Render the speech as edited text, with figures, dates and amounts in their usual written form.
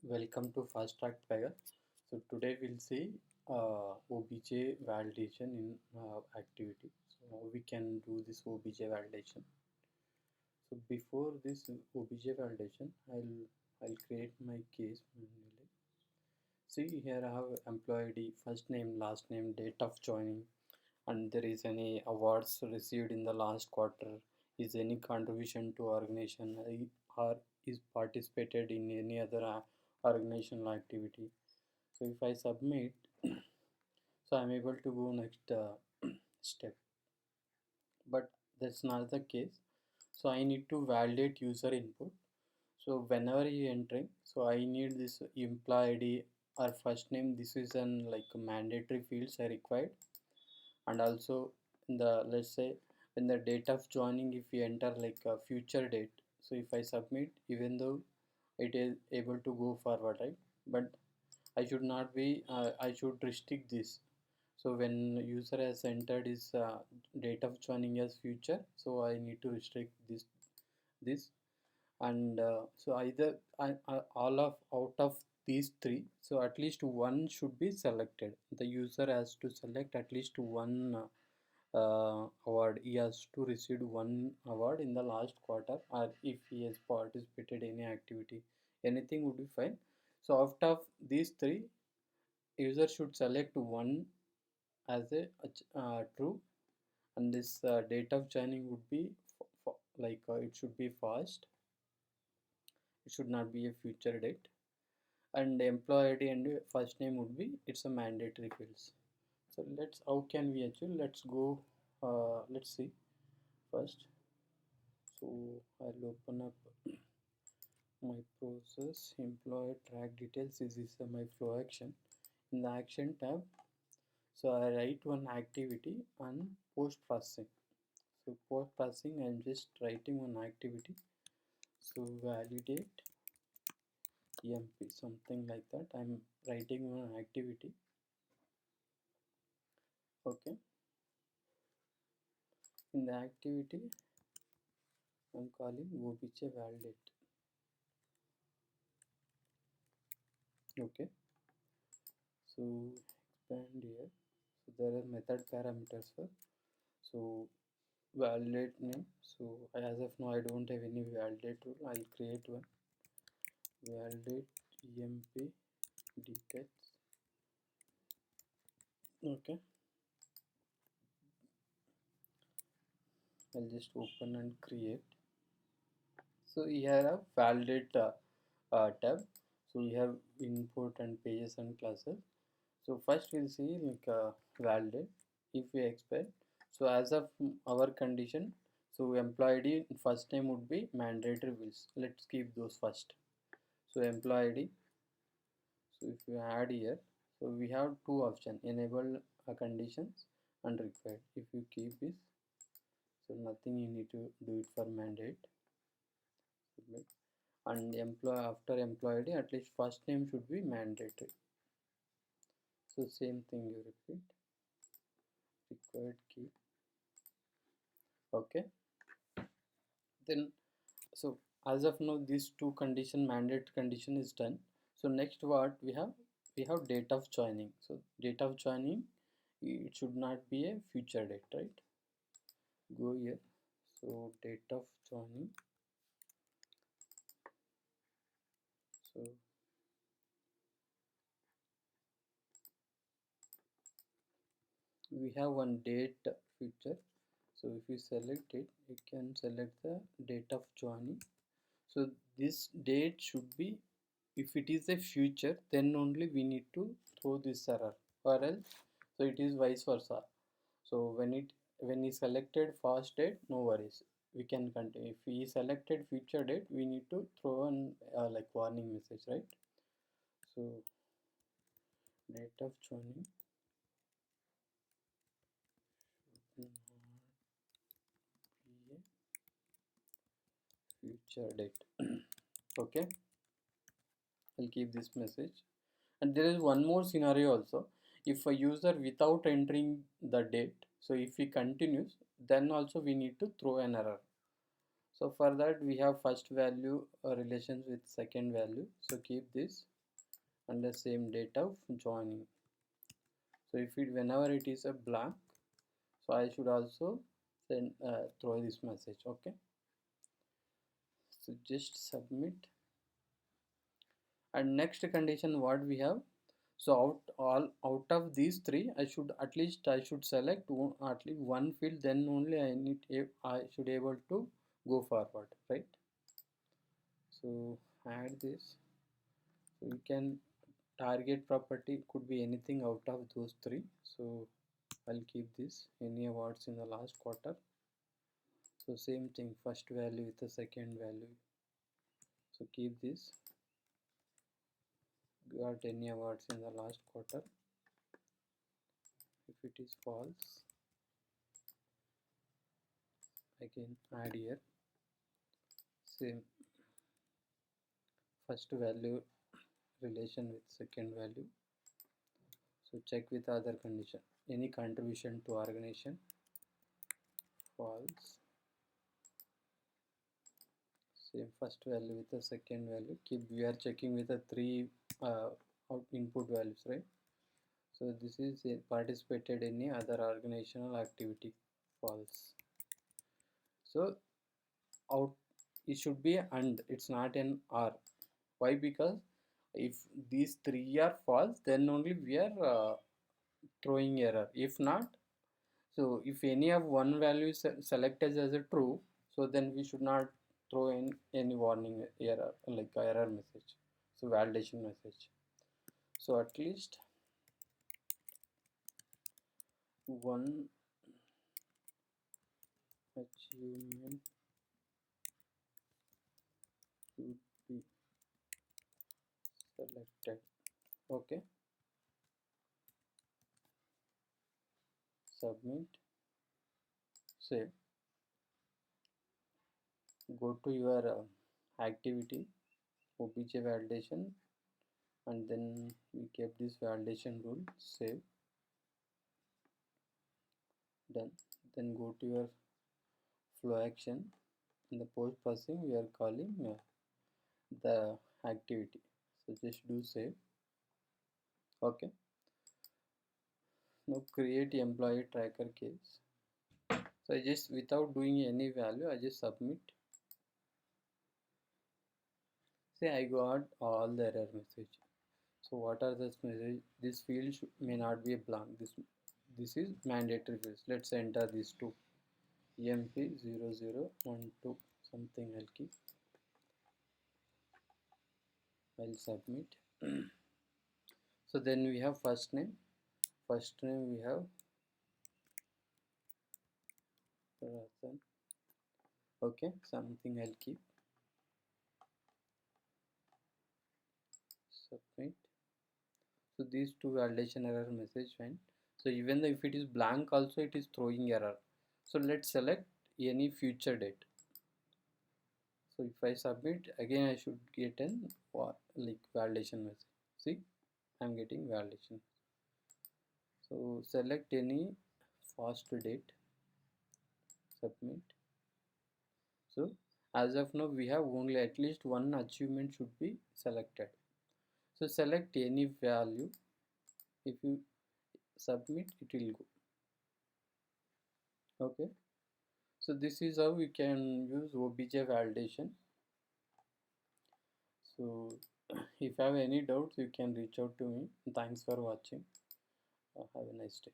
Welcome to Fast Track Pega. So today we'll see OBJ validation in activity. So how we can do this OBJ validation. So before this OBJ validation, I'll create my case manually. See here I have employee ID, first name, last name, date of joining, and there is any awards received in the last quarter, is any contribution to organization, or is participated in any other organizational activity. So if I submit, so I'm able to go next step, but that's not the case. So I need to validate user input. So whenever you entering, so I need this employee ID or first name. This is an like mandatory fields are required, and also in the, let's say, in the date of joining, if we enter like a future date, so if I submit, even though it is able to go forward, right? But I should not be I should restrict this. So when user has entered his date of joining as future, so I need to restrict this. And so either all of out of these three, so at least one should be selected. The user has to select at least one award. He has to receive one award in the last quarter, or if he has participated in any activity, anything would be fine. So out of these three, user should select one as a true, and this date of joining would be like it should be fast, it should not be a future date, and employee ID and first name would be, it's a mandatory fields. So let's, how can we achieve, let's go, let's see first. So I'll open up my process, employee track details. This is my flow action. In the action tab, so I write one activity on post processing. So post processing, I'm just writing one activity. So validate EMP, something like that. I'm writing one activity. Okay. In the activity, I'm calling OBJ validate. Okay. So expand here. So there are method parameters for. So validate name. So as of now I don't have any validate rule. I'll create one. Validate EMP details. Okay. I'll just open and create. So here a validate tab. So we have input and pages and classes. So first we'll see like validate. If we expect, so as of our condition, so employee ID first name would be mandatory fields. Let's keep those first. So employee ID. So if you add here, so we have two options: enable conditions and required. If you keep this, so nothing, you need to do it for mandate. Submit. And employee, after employee ID, at least first name should be mandatory. So same thing you repeat. Required key. Okay. Then so as of now these two condition, mandate condition is done. So next what we have, we have date of joining. So date of joining, it should not be a future date, right? Go here. So date of joining. So we have one date future. So if you select it, you can select the date of joining. So this date should be, if it is a future, then only we need to throw this error, or else so it is vice versa. So when he selected first date, no worries, we can continue. If he selected future date, we need to throw an like warning message, right? So date of joining should not be a future date. Okay, I'll keep this message. And there is one more scenario also. If a user without entering the date, so if he continues, then also we need to throw an error. So for that we have first value relations with second value, so keep this under same date of joining. So if it whenever it is a blank, so I should also send throw this message. Okay, so just submit. And next condition what we have, so out of these three I should at least I should select at least one field, then only I should able to go forward, right? So add this. So we can target property could be anything out of those three, so I'll keep this any awards in the last quarter. So same thing, first value with the second value, so keep this got any awards in the last quarter. If it is false, again add here same first value relation with second value. So check with other condition, any contribution to organization, false. Same first value with the second value, keep we are checking with the three input values, right? So this is participated in any other organizational activity, false. So out it should be and it's not an or. Why? Because if these three are false, then only we are throwing error. If not, so if any of one value is selected as a true, so then we should not throw in any warning error like error message, so validation message. So at least one achievement should be selected. Okay, submit, save, go to your activity, obj validation, and then we kept this validation rule, save, done. Then go to your flow action. In the post processing we are calling the activity, so just do save. Okay, now create employee tracker case. So I just without doing any value I just submit. Say I got all the error message. So what are this message? This field may not be a blank. This is mandatory fields. Let's enter these two. EMP0012 something I'll keep. I'll submit. So then we have first name. First name we have Rathan. Okay, something I'll keep. Submit. So these two validation error message went. So even though if it is blank also it is throwing error. So let's select any future date. So if I submit again I should get an like validation message. See, I'm getting validation. So select any fast date, submit. So as of now we have only at least one achievement should be selected. So select any value. If you submit it will go. Okay, so this is how we can use obj validation. So if you have any doubts you can reach out to me. Thanks for watching. Have a nice day.